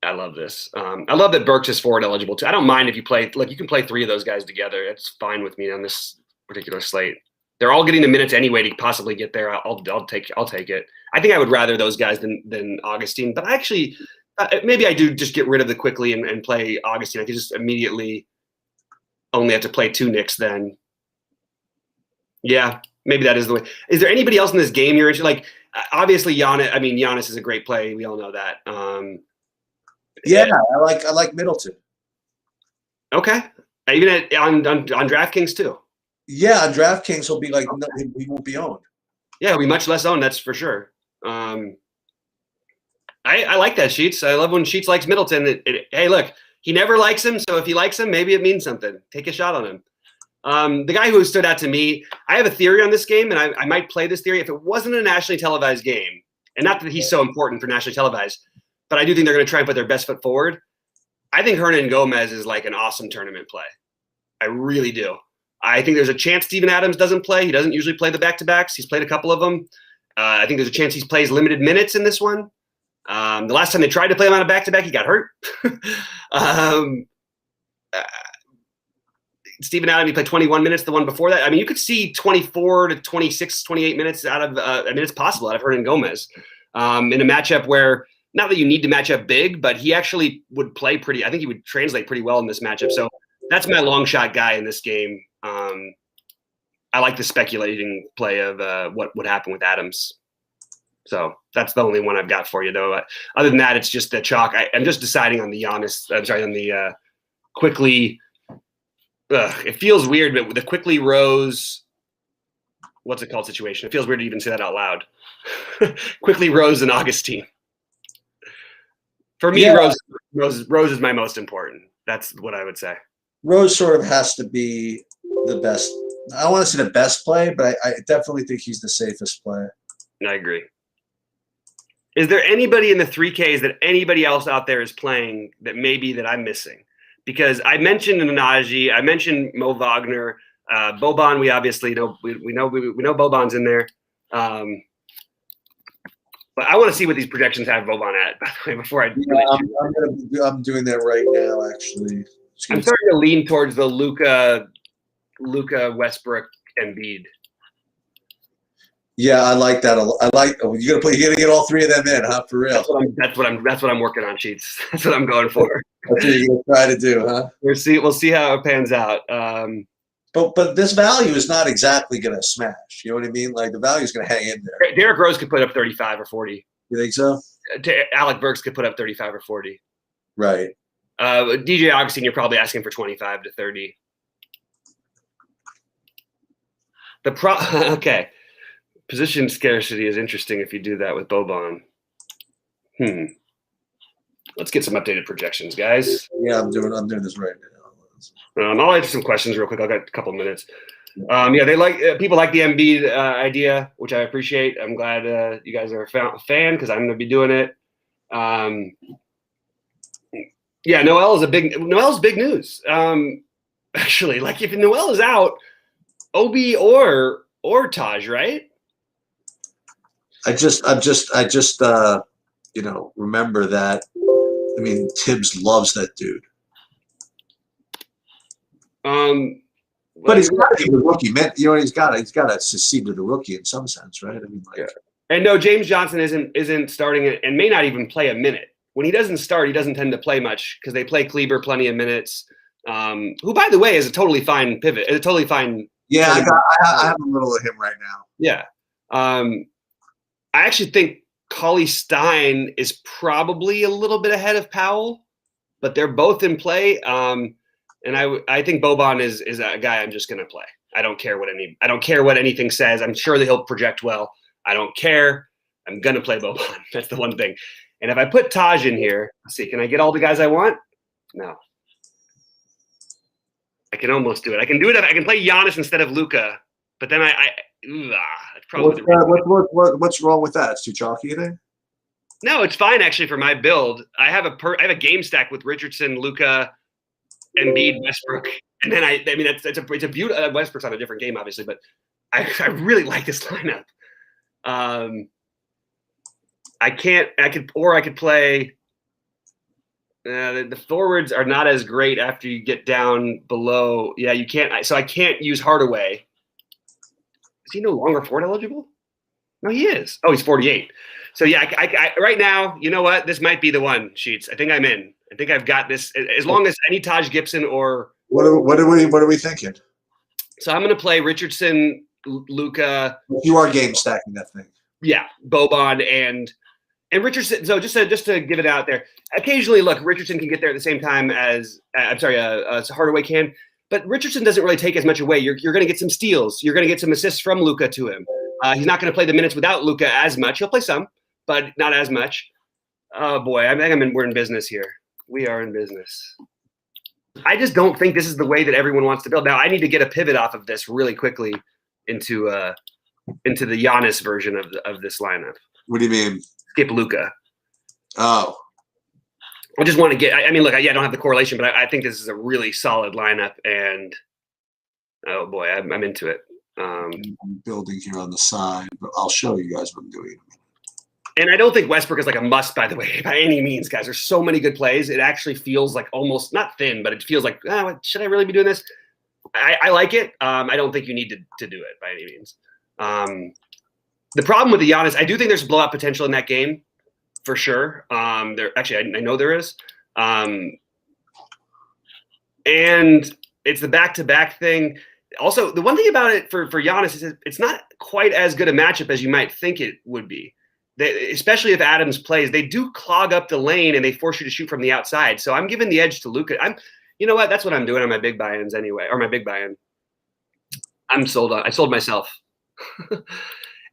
I love this. I love that Burks is forward eligible too. I don't mind if you play. Look, you can play 3 of those guys together. It's fine with me on this particular slate. They're all getting the minutes anyway to possibly get there. I'll take it. I think I would rather those guys than Augustine, but actually, maybe I do just get rid of the Quickly and play Augustine. I could just immediately only have to play 2 Knicks then. Yeah, maybe that is the way. Is there anybody else in this game you're interested? Like, obviously Giannis. I mean, Giannis is a great play. We all know that. Yeah, I like Middleton. Okay, even on DraftKings too. Yeah, on DraftKings he'll be like he won't be owned. Yeah, he'll be much less owned. That's for sure. I like that, Sheets. I love when Sheets likes Middleton. Hey, look, he never likes him, so if he likes him, maybe it means something. Take a shot on him. The guy who stood out to me, I have a theory on this game, and I might play this theory if it wasn't a nationally televised game, and not that he's so important for nationally televised, but I do think they're going to try and put their best foot forward. I think Hernan Gomez is like an awesome tournament play. I really do. I think there's a chance Steven Adams doesn't play. He doesn't usually play the back-to-backs. He's played a couple of them. I think there's a chance he plays limited minutes in this one. The last time they tried to play him on a back-to-back, he got hurt. Steven Adams, he played 21 minutes the one before that. I mean, you could see 24 to 26, 28 minutes out of it's possible out of Hernan Gomez in a matchup where, not that you need to match up big, but he actually would play pretty. I think he would translate pretty well in this matchup. So that's my long shot guy in this game. I like the speculating play of what would happen with Adams. So that's the only one I've got for you, though. Other than that, it's just the chalk. I'm just deciding on the Giannis. I'm sorry, on the Quickly. It feels weird, but with the Quickly Rose, what's it called situation? It feels weird to even say that out loud. Quickly Rose and Augustine. For me, yeah. Rose is my most important. That's what I would say. Rose sort of has to be the best. I don't want to say the best play, but I definitely think he's the safest play. I agree. Is there anybody in the 3Ks that anybody else out there is playing that maybe that I'm missing? Because I mentioned Nnaji, I mentioned Mo Wagner, Boban. We obviously know we know Boban's in there, but I want to see what these projections have Boban at. By the way, before I I'm doing that right now. Actually, I'm starting to lean towards the Luka, Westbrook, Embiid. Yeah, I like that. I like. Oh, you're gonna get all three of them in, huh? For real. That's what I'm working on, Sheets. That's what I'm going for. That's what you're gonna try to do, huh? We'll see how it pans out. But this value is not exactly gonna smash. You know what I mean? Like the value is gonna hang in there. Derrick Rose could put up 35 or 40. You think so? Alec Burks could put up 35 or 40. Right. DJ Augustine, you're probably asking for 25 to 30. Okay. Position scarcity is interesting if you do that with Boban. Let's get some updated projections, guys. Yeah, I'm doing this right now. I'll answer some questions real quick. I've got a couple minutes. They people like the Embiid idea, which I appreciate. I'm glad you guys are a fan because I'm going to be doing it. Noel's big news. Actually, like if Noel is out, Obi or Taj, right? I just remember that. I mean, Tibbs loves that dude. But he's got to give the rookie, man. You know, he's got to succeed to the rookie in some sense, right? I mean, like, yeah. And no, James Johnson isn't starting it and may not even play a minute. When he doesn't start, he doesn't tend to play much because they play Kleber plenty of minutes. Who, by the way, is a totally fine pivot. It's a totally fine. Yeah, I have a little of him right now. Yeah. I actually think Cauley Stein is probably a little bit ahead of Powell, but they're both in play. And I think Boban is a guy I'm just going to play. I don't care what anything says. I'm sure that he'll project well. I don't care. I'm going to play Boban. That's the one thing. And if I put Taj in here, let's see, can I get all the guys I want? No. I can almost do it. I can do it. I can play Giannis instead of Luka, but then that's probably what's wrong with that? It's too chalky, you think? No, it's fine actually for my build. I have a game stack with Richardson, Luka, Embiid, Westbrook, and then it's a beautiful. Westbrook's on a different game, obviously, but I really like this lineup. I could play. The forwards are not as great after you get down below. Yeah, you can't. So I can't use Hardaway. Is he no longer forward eligible? No, he is. Oh, he's 48. So yeah, I right now, you know what? This might be the one, Sheets. I think I'm in. I think I've got this. As long as any Taj Gibson or what are we thinking? So I'm going to play Richardson, Luka. You are game stacking that thing. Yeah, Boban and Richardson. So just to give it out there, occasionally, look, Richardson can get there at the same time as Hardaway can, but Richardson doesn't really take as much away. You're going to get some steals. You're going to get some assists from Luka to him. He's not going to play the minutes without Luka as much. He'll play some, but not as much. Oh boy, we're in business here. We are in business. I just don't think this is the way that everyone wants to build. Now I need to get a pivot off of this really quickly into the Giannis version of this lineup. What do you mean? Skip Luka. Oh. I just want to get. I mean, look, I don't have the correlation, but I think this is a really solid lineup, and oh boy, I'm into it. I'm building here on the side, but I'll show you guys what I'm doing. And I don't think Westbrook is like a must, by the way, by any means, guys. There's so many good plays. It actually feels like almost not thin, but it feels like, should I really be doing this? I like it. I don't think you need to do it by any means. The problem with the Giannis, I do think there's blowout potential in that game, for sure. I know there is. And it's the back-to-back thing. Also, the one thing about it for Giannis is it's not quite as good a matchup as you might think it would be. Especially if Adams plays, they do clog up the lane and they force you to shoot from the outside. So I'm giving the edge to Luka. You know what? That's what I'm doing on my big buy-ins anyway, or my big buy-in. I'm sold on. I sold myself.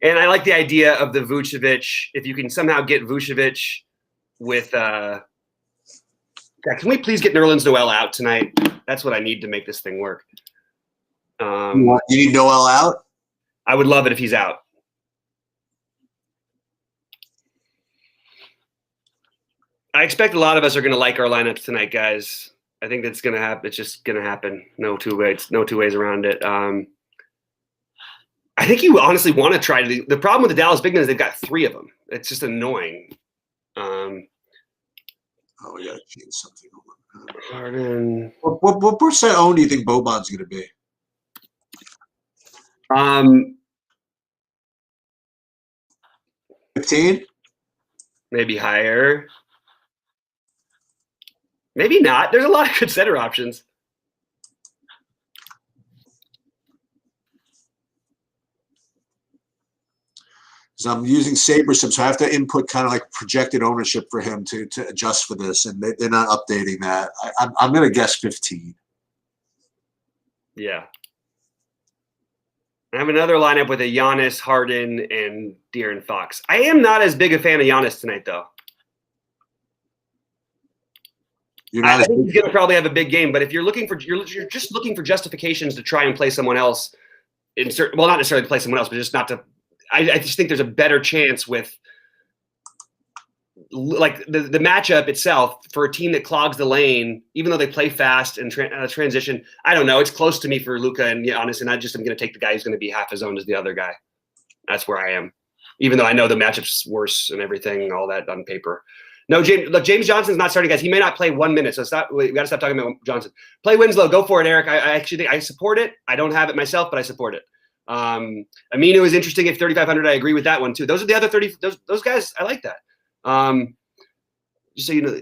And I like the idea of the Vucevic. If you can somehow get Vucevic with can we please get Nerlens Noel out tonight? That's what I need to make this thing work. You need Noel out? I would love it if he's out. I expect a lot of us are going to like our lineups tonight, guys. I think that's going to happen. It's just going to happen. No two ways around it. I think you honestly want to try to. The problem with the Dallas big men is they've got 3 of them. It's just annoying. Oh, we gotta change something. Harden. What percent owned do you think Boban's going to be? 15? Maybe higher. Maybe not. There's a lot of good center options. So I'm using SaberSim, so I have to input kind of like projected ownership for him to adjust for this, and they're not updating that. I'm going to guess 15. Yeah. I have another lineup with a Giannis, Harden, and De'Aaron Fox. I am not as big a fan of Giannis tonight, though. I think he's going to probably have a big game, but if you're just looking for justifications to try and play someone else, well, not necessarily to play someone else, but just not to. I just think there's a better chance with like the matchup itself for a team that clogs the lane, even though they play fast and transition. I don't know. It's close to me for Luka and Giannis, and I just am going to take the guy who's going to be half as owned as the other guy. That's where I am, even though I know the matchup's worse and everything, all that on paper. No, James Johnson's not starting, guys. He may not play 1 minute, so we got to stop talking about Johnson. Play Winslow. Go for it, Eric. I actually think I support it. I don't have it myself, but I support it. Aminu is interesting at 3,500. I agree with that one too. Those are the other 30. Those guys, I like that. Just so you know,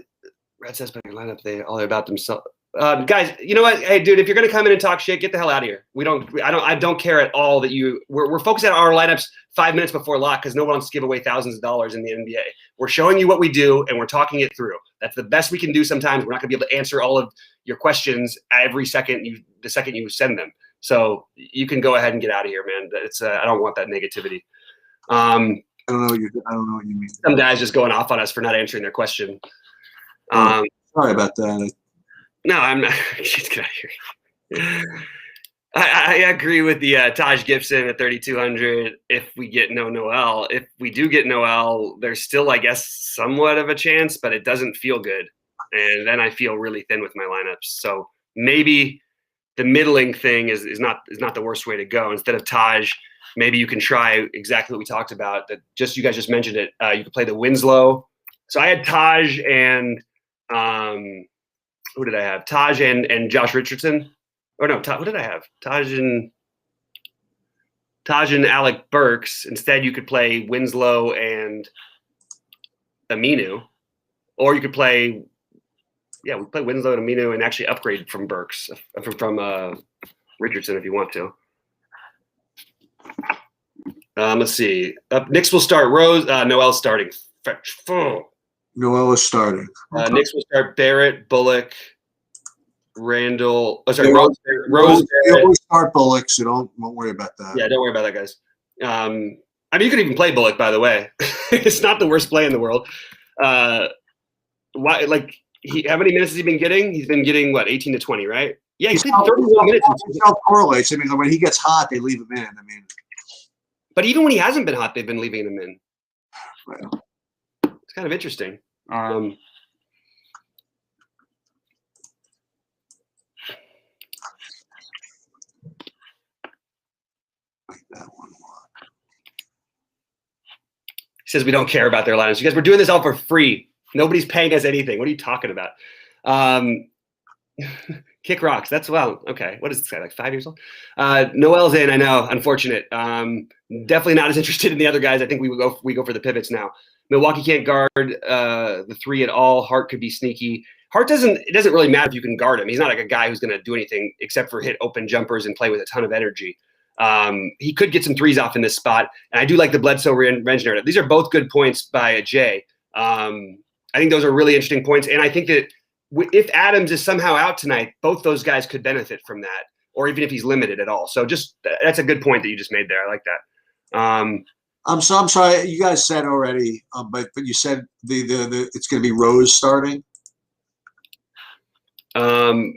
Red says back in lineup, they all are about themselves. Guys, you know what? Hey, dude, if you're gonna come in and talk shit, get the hell out of here. I don't care at all that we're focused on our lineups 5 minutes before lock because no one wants to give away thousands of dollars in the NBA. We're showing you what we do and we're talking it through. That's the best we can do. Sometimes we're not gonna be able to answer all of your questions every second the second you send them. So you can go ahead and get out of here, man. It's I don't want that negativity. I don't know what you mean. Some guys just going off on us for not answering their question. Sorry about that. No, I'm not. She's get out of here. I agree with the Taj Gibson at 3,200. If we get no Noel, if we do get Noel, there's still, I guess, somewhat of a chance, but it doesn't feel good. And then I feel really thin with my lineups. So maybe the middling thing is not the worst way to go. Instead of Taj, maybe you can try exactly what we talked about. That you guys just mentioned it. You could play the Winslow. So I had Taj and who did I have? Taj and Josh Richardson. Or no, what did I have? Taj and Alec Burks. Instead, you could play Winslow and Aminu, or you could play. Yeah, we play Winslow and Aminu and actually upgrade from Burks from Richardson if you want to. Let's see. Knicks will start Rose. Noel's starting. Noel is starting. Knicks will start Barrett, Bullock, Randall. Oh, sorry, Yeah, Rose. They always start Bullock, so won't worry about that. Yeah, don't worry about that, guys. I mean, you could even play Bullock, by the way. It's not the worst play in the world. Why? Like, how many minutes has he been getting? He's been getting what, 18 to 20, right? Yeah, he's played 31 minutes. It self-correlates. I mean, when he gets hot, they leave him in. I mean, but even when he hasn't been hot, they've been leaving him in. Well, it's kind of interesting. like that one. He says we don't care about their lineups. You guys, we're doing this all for free. Nobody's paying us anything. What are you talking about? Kick rocks. That's okay. What is this guy, like 5 years old? Noel's in. I know. Unfortunate. Definitely not as interested in the other guys. I think we go for the pivots now. Milwaukee can't guard the 3 at all. Hart could be sneaky. Hart it doesn't really matter if you can guard him. He's not like a guy who's going to do anything except for hit open jumpers and play with a ton of energy. He could get some threes off in this spot. And I do like the Bledsoe Renge narrative. These are both good points by Jay. I think those are really interesting points. And I think that if Adams is somehow out tonight, both those guys could benefit from that, or even if he's limited at all. So that's a good point that you just made there. I like that. I'm sorry. You guys said already, but you said the it's going to be Rose starting. Rose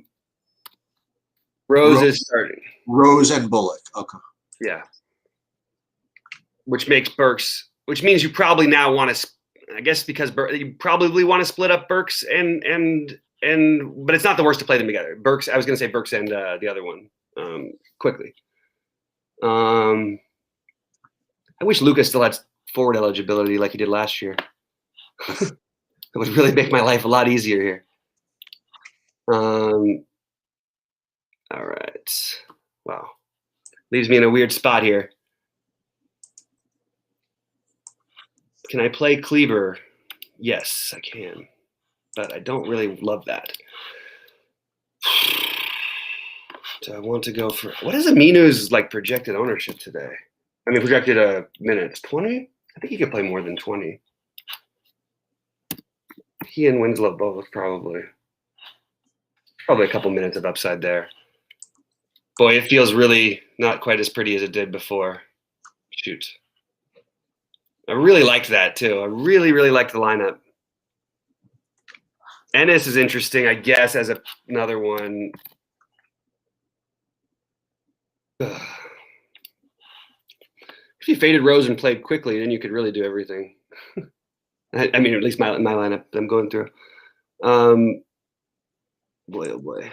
is starting. Rose and Bullock. Okay. Yeah. Which makes Burks. Which means you probably now want to. I guess because you probably want to split up Burks but it's not the worst to play them together. Burks, I was going to say Burks and the other one quickly. I wish Lucas still had forward eligibility like he did last year. It would really make my life a lot easier here. All right. Wow. Leaves me in a weird spot here. Can I play Kleber? Yes, I can. But I don't really love that. Do I want to go for what is Aminu's like projected ownership today? I mean projected minutes. 20? I think he could play more than 20. He and Winslow both probably a couple minutes of upside there. Boy, it feels really not quite as pretty as it did before. Shoot. I really liked that too. I really, really liked the lineup. Ennis is interesting, I guess, as another one. If you faded Rose and played quickly, then you could really do everything. I mean, at least my lineup that I'm going through. Boy, oh boy.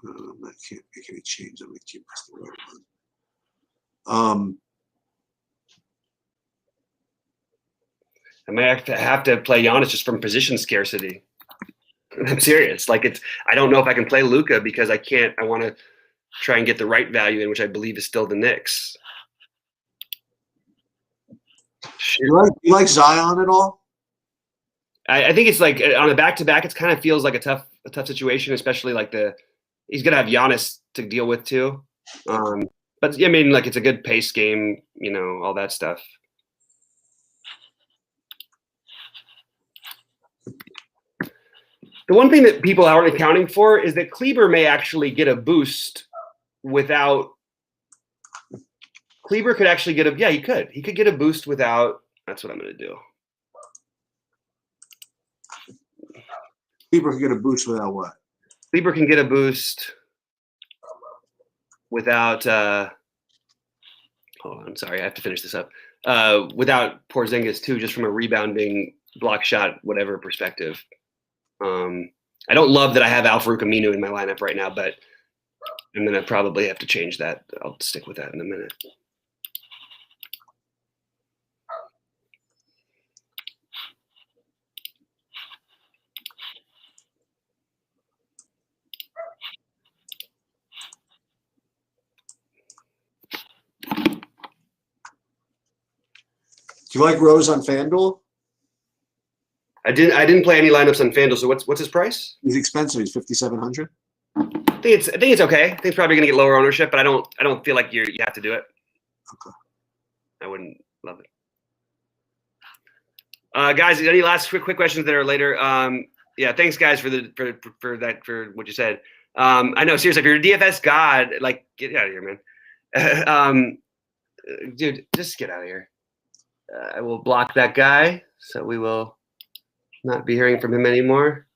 I can't make any change. I'm going to keep this the right one. I might have to play Giannis just from position scarcity. I'm serious. Like I don't know if I can play Luka because I can't. I want to try and get the right value in, which I believe is still the Knicks. You like Zion at all? I think it's like on a back-to-back, it kind of feels like a tough situation, especially like he's gonna have Giannis to deal with too. But I mean, like it's a good pace game, you know, all that stuff. The one thing that people aren't accounting for is that Kleber may actually get a boost without. Kleber could actually get he could get a boost without. That's what I'm going to do. Kleber can get a boost without what? Kleber can get a boost without. Hold on, sorry, I have to finish this up. Without Porzingis too, just from a rebounding, block shot, whatever perspective. I don't love that I have Al-Farouq Aminu in my lineup right now, but I'm going to probably have to change that. I'll stick with that in a minute. Do you like Rose on FanDuel? I didn't play any lineups on FanDuel. So what's his price? He's expensive. He's $5,700. I think it's okay. I think it's probably going to get lower ownership, but I don't feel like you have to do it. Okay. I wouldn't love it. Guys, any last quick questions that are later? Yeah, thanks guys for what you said. I know, seriously, if you're a DFS god, like get out of here, man. Dude, just get out of here. I will block that guy, so we will not be hearing from him anymore.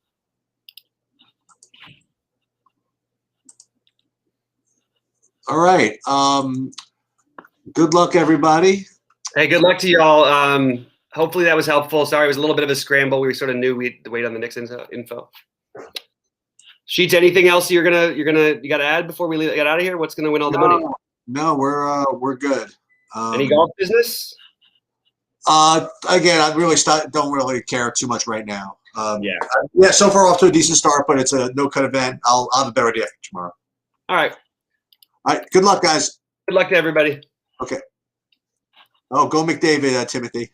All right. Good luck, everybody. Hey, good luck to y'all. Hopefully that was helpful. Sorry, it was a little bit of a scramble. We sort of knew we had to wait on the Knicks info. Sheets, anything else you got to add before we get out of here? What's going to win all the money? No, we're good. Any golf business? Again, I really don't really care too much right now. Yeah. So far off to a decent start, but it's a no-cut event. I'll have a better day tomorrow. All right. Good luck, guys. Good luck to everybody. Okay. Oh, go McDavid, Timothy.